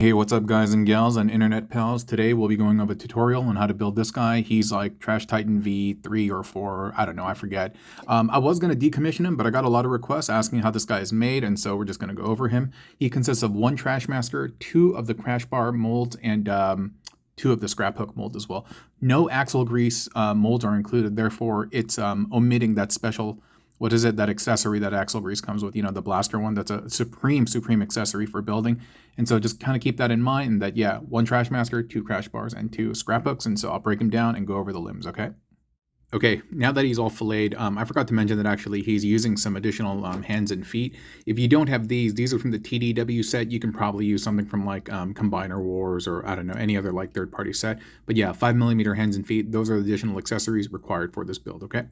Hey, what's up guys and gals and internet pals? Today we'll be going over a tutorial on how to build this guy. He's like Trash Titan V3 or 4, I don't know, I forget. I was going to decommission him, but I got a lot of requests asking how this guy is made, and so we're just going to go over him. He consists of one Trashmaster, two of the Crashbar molds, and two of the Scraphook molds as well. No axle grease molds are included, therefore it's omitting that special, what is it, that accessory that axle grease comes with, you know, the blaster one. That's a supreme accessory for building. And so just kind of keep that in mind that, yeah, one Trashmaster, two Crashbars, and two Scraphooks. And so I'll break him down and go over the limbs, okay? Okay, now that he's all filleted, I forgot to mention that actually he's using some additional hands and feet. If you don't have these are from the TDW set. You can probably use something from like Combiner Wars or I don't know, any other like third-party set. But yeah, 5mm hands and feet, those are the additional accessories required for this build, okay?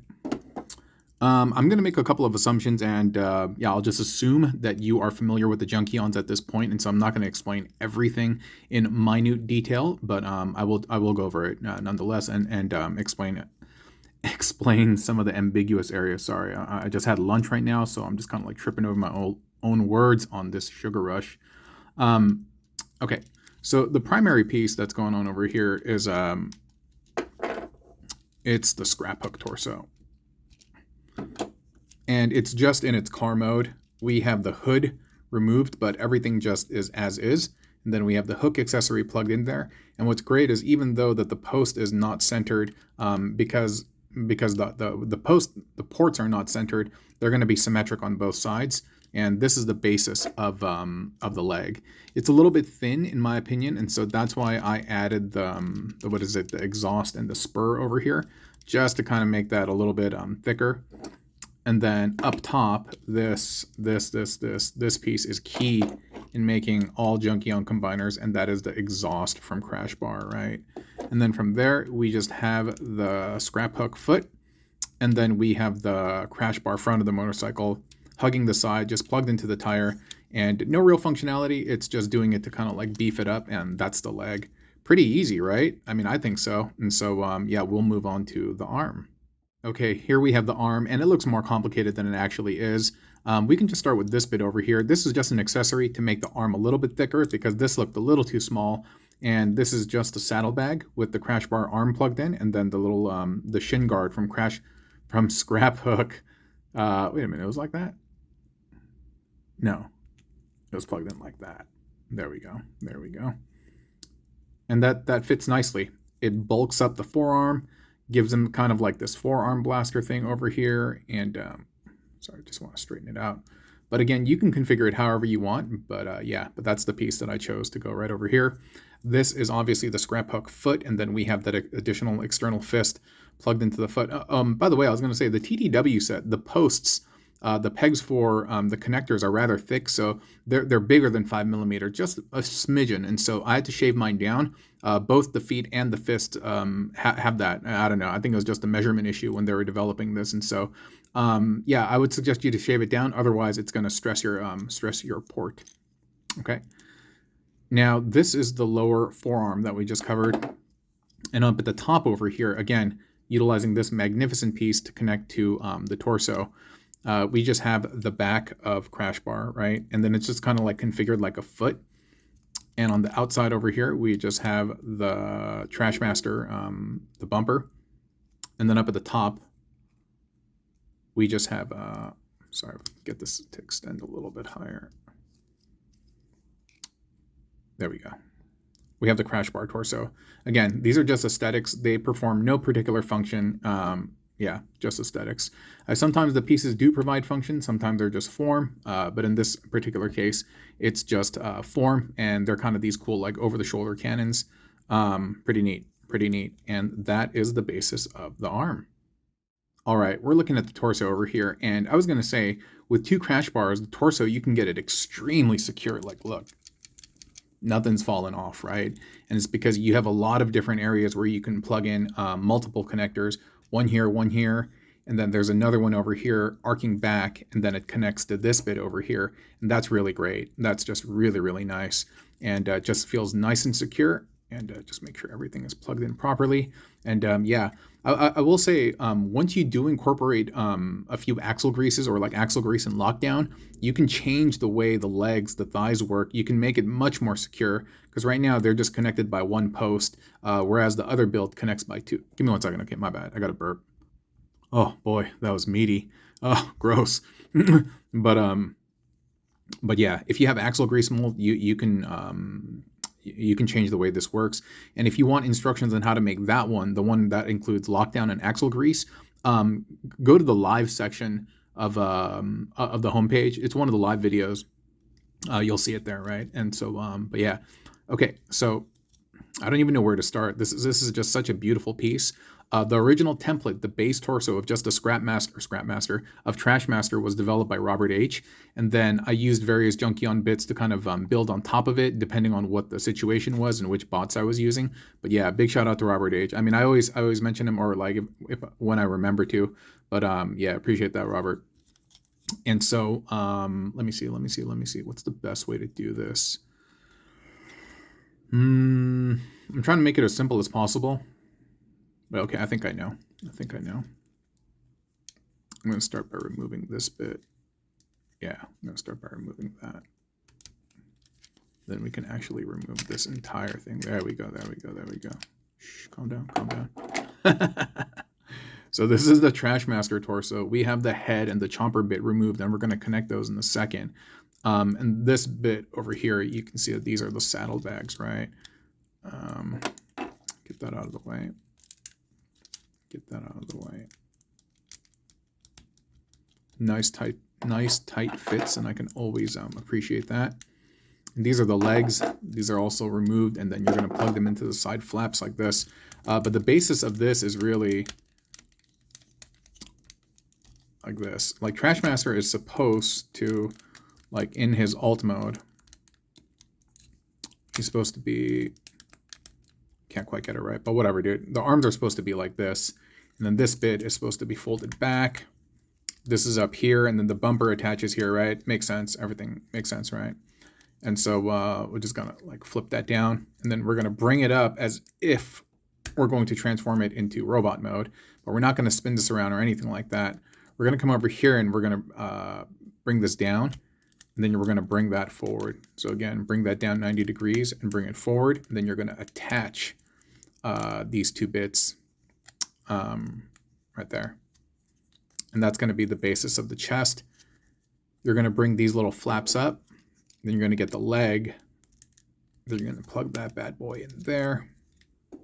I'm going to make a couple of assumptions, and yeah, I'll just assume that you are familiar with the Junkions at this point, and so I'm not going to explain everything in minute detail, but I will go over it nonetheless and explain some of the ambiguous areas. Sorry, I just had lunch right now, so I'm just kind of like tripping over my own words on this sugar rush. Okay, so the primary piece that's going on over here is it's the Scraphook torso. And it's just in its car mode. We have the hood removed, but everything just is as is. And then we have the hook accessory plugged in there. And what's great is even though that the post is not centered, because the ports are not centered, they're going to be symmetric on both sides. And this is the basis of the leg. It's a little bit thin in my opinion, and so that's why I added the exhaust and the spur over here, just to kind of make that a little bit thicker. And then up top, this piece is key in making all Junkion combiners, and that is the exhaust from Crashbar, right? And then from there, we just have the Scraphook foot, and then we have the Crashbar front of the motorcycle hugging the side, just plugged into the tire, and no real functionality. It's just doing it to kind of like beef it up, and that's the leg. Pretty easy, right? I mean, I think so. And so, yeah, we'll move on to the arm. Okay, here we have the arm, and it looks more complicated than it actually is. We can just start with this bit over here. This is just an accessory to make the arm a little bit thicker because this looked a little too small. And this is just a saddlebag with the Crashbar arm plugged in, and then the little the shin guard from Scraphook. Wait a minute, it was like that? No, it was plugged in like that. There we go. There we go. And that fits nicely. It bulks up the forearm, gives him kind of like this forearm blaster thing over here. And sorry, I just want to straighten it out. But again, you can configure it however you want. But yeah, but that's the piece that I chose to go right over here. This is obviously the Scraphook foot, and then we have that additional external fist plugged into the foot. By the way, I was going to say the TDW set, the posts, the pegs for the connectors are rather thick, so they're bigger than 5mm, just a smidgen, and so I had to shave mine down. Both the feet and the fist have that. I don't know. I think it was just a measurement issue when they were developing this, and so yeah, I would suggest you to shave it down. Otherwise, it's going to stress your port. Okay. Now this is the lower forearm that we just covered, and up at the top over here, again, utilizing this magnificent piece to connect to the torso. We just have the back of Crashbar, right? And then it's just kind of like configured like a foot. And on the outside over here, we just have the Trashmaster, the bumper. And then up at the top, we just have, sorry, get this to extend a little bit higher. There we go. We have the Crashbar torso. Again, these are just aesthetics. They perform no particular function. Yeah, just aesthetics. Sometimes the pieces do provide function, sometimes they're just form, but in this particular case, it's just form, and they're kind of these cool like over-the-shoulder cannons. Pretty neat, pretty neat. And that is the basis of the arm. All right, we're looking at the torso over here, and I was going to say, with two Crashbars, the torso, you can get it extremely secure. Like, look, nothing's fallen off, right? And it's because you have a lot of different areas where you can plug in multiple connectors, one here, and then there's another one over here arcing back, and then it connects to this bit over here, and that's really great. That's just really, really nice, and just feels nice and secure. and just make sure everything is plugged in properly. And yeah, I will say, once you do incorporate a few axle greases or like axle grease and lockdown, you can change the way the legs, the thighs work. You can make it much more secure, because right now they're just connected by one post, whereas the other build connects by two. Give me 1 second. Okay, my bad. I got a burp. Oh boy, that was meaty. Oh, gross. But yeah, if you have axle grease mold, you can change the way this works. And if you want instructions on how to make that one, the one that includes lockdown and axle grease, go to the live section of the homepage. It's one of the live videos. You'll see it there, right? And so, but yeah, okay. So I don't even know where to start. This is just such a beautiful piece. The original template, the base torso of just a Scrapmaster of Trashmaster, was developed by Robert H. And then I used various Junkion bits to kind of build on top of it, depending on what the situation was and which bots I was using. But yeah, big shout out to Robert H. I mean, I always mention him, or like if when I remember to. But yeah, appreciate that, Robert. And so let me see. What's the best way to do this? I'm trying to make it as simple as possible. But okay, I think I know. I'm going to start by removing this bit. Yeah, I'm going to start by removing that. Then we can actually remove this entire thing. There we go. Shh, calm down. So this is the Trashmaster torso. We have the head and the chomper bit removed, and we're going to connect those in a second. And this bit over here, you can see that these are the saddlebags, right? Get that out of the way. Nice tight fits, and I can always appreciate that. And these are the legs. These are also removed, and then you're going to plug them into the side flaps like this. But the basis of this is really like this. Like Trashmaster is supposed to, like in his alt mode, he's supposed to be, can't quite get it right, but whatever, dude. The arms are supposed to be like this, and then this bit is supposed to be folded back. This is up here, and then the bumper attaches here, right? Makes sense. Everything makes sense, right? And so we're just gonna like flip that down, and then we're gonna bring it up as if we're going to transform it into robot mode, but we're not gonna spin this around or anything like that. We're gonna come over here, and we're gonna bring this down, and then we're gonna bring that forward. So again, bring that down 90 degrees and bring it forward, and then you're gonna attach these two bits right there. And that's going to be the basis of the chest. You're going to bring these little flaps up. Then you're going to get the leg. Then you're going to plug that bad boy in there.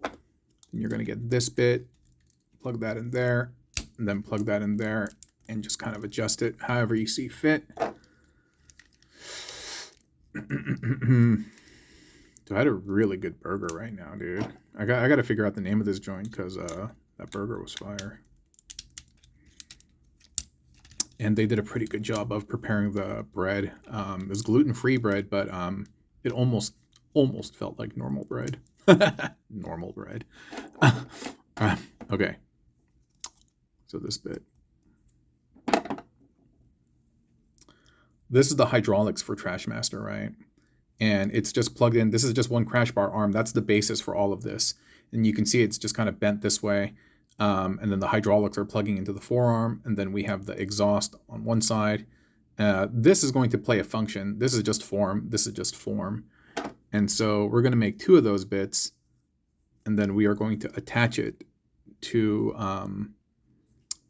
Then you're going to get this bit, plug that in there, and then plug that in there, and just kind of adjust it however you see fit. Dude, I had a really good burger right now, dude. I got to figure out the name of this joint, because that burger was fire. And they did a pretty good job of preparing the bread. It was gluten-free bread, but it almost felt like normal bread. Normal bread. Okay. So this bit. This is the hydraulics for Trashmaster, right? And it's just plugged in. This is just one Crashbar arm. That's the basis for all of this. And you can see it's just kind of bent this way. And then the hydraulics are plugging into the forearm, and then we have the exhaust on one side. This is going to play a function. This is just form. This is just form. And so we're going to make two of those bits, and then we are going to attach it to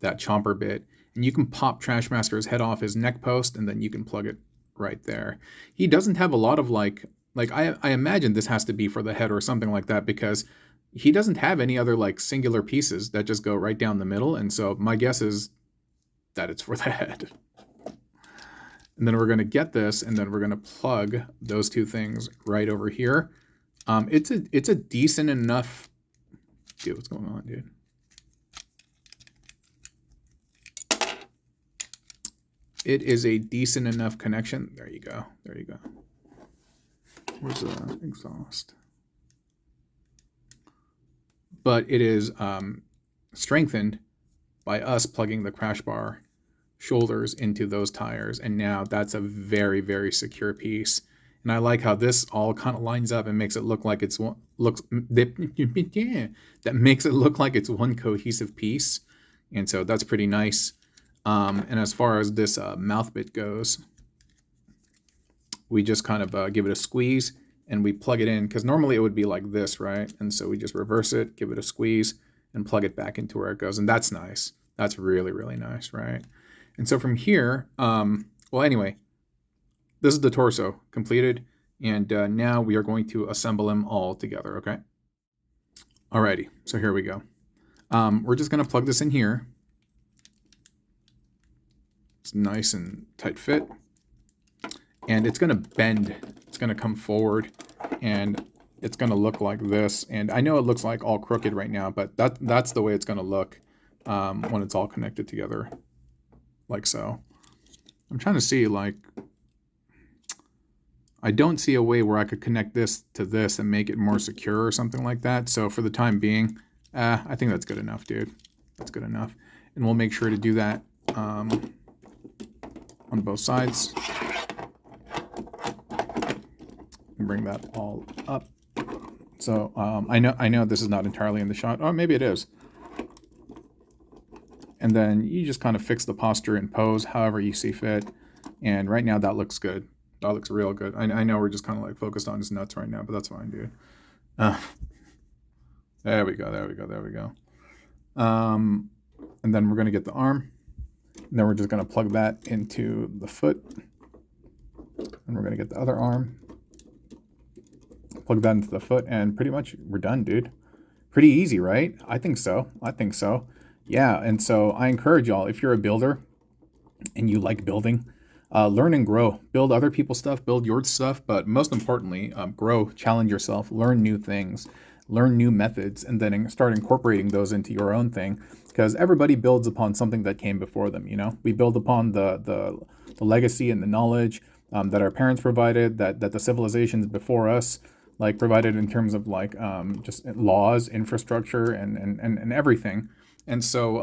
that chomper bit. And you can pop Trashmaster's head off his neck post, and then you can plug it right there. He doesn't have a lot of like I imagine this has to be for the head or something like that, because he doesn't have any other like singular pieces that just go right down the middle. And so my guess is that it's for the head. And then we're going to get this, and then we're going to plug those two things right over here. It's a decent enough, dude, what's going on, dude? It is a decent enough connection. There you go. Where's the exhaust? But it is strengthened by us plugging the Crashbar shoulders into those tires. And now that's a very, very secure piece. And I like how this all kind of lines up and makes it look like it's one that makes it look like it's one cohesive piece. And so that's pretty nice. And as far as this mouth bit goes, we just kind of give it a squeeze and we plug it in, because normally it would be like this, right? And so we just reverse it, give it a squeeze, and plug it back into where it goes. And that's nice. That's really, really nice, right? And so from here, well, anyway, this is the torso completed. And now we are going to assemble them all together, okay? Alrighty, so here we go. We're just gonna plug this in here. It's nice and tight fit. And it's gonna bend. It's gonna come forward and it's gonna look like this. And I know it looks like all crooked right now, but that's the way it's gonna look when it's all connected together, like so. I'm trying to see, like, I don't see a way where I could connect this to this and make it more secure or something like that. So for the time being, I think that's good enough, dude. That's good enough. And we'll make sure to do that on both sides. And bring that all up. So I know this is not entirely in the shot. Oh, maybe it is. And then you just kind of fix the posture and pose however you see fit. And right now that looks good. That looks real good. I know we're just kind of like focused on his nuts right now, but that's fine, dude. There we go, there we go, there we go. And then we're going to get the arm. And then we're just going to plug that into the foot. And we're going to get the other arm. Plug that into the foot, and pretty much we're done, dude. Pretty easy, right? I think so. I think so. Yeah, and so I encourage y'all, if you're a builder and you like building, learn and grow. Build other people's stuff, build your stuff, but most importantly, grow, challenge yourself, learn new things, learn new methods, and then start incorporating those into your own thing, because everybody builds upon something that came before them, you know? We build upon the legacy and the knowledge that our parents provided, that the civilizations before us like provided in terms of like just laws, infrastructure, and everything. And so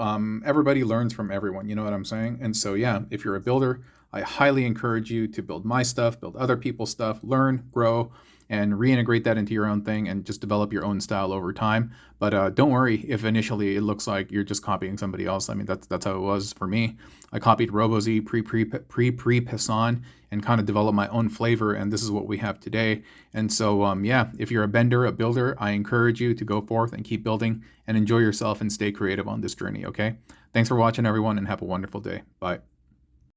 everybody learns from everyone, you know what I'm saying? And so, yeah, if you're a builder, I highly encourage you to build my stuff, build other people's stuff, learn, grow, and reintegrate that into your own thing and just develop your own style over time. But don't worry if initially it looks like you're just copying somebody else. I mean, that's how it was for me. I copied RoboZ, pre-Pisson, and kind of developed my own flavor, and this is what we have today. And so, yeah, if you're a bender, a builder, I encourage you to go forth and keep building and enjoy yourself and stay creative on this journey, okay? Thanks for watching, everyone, and have a wonderful day. Bye.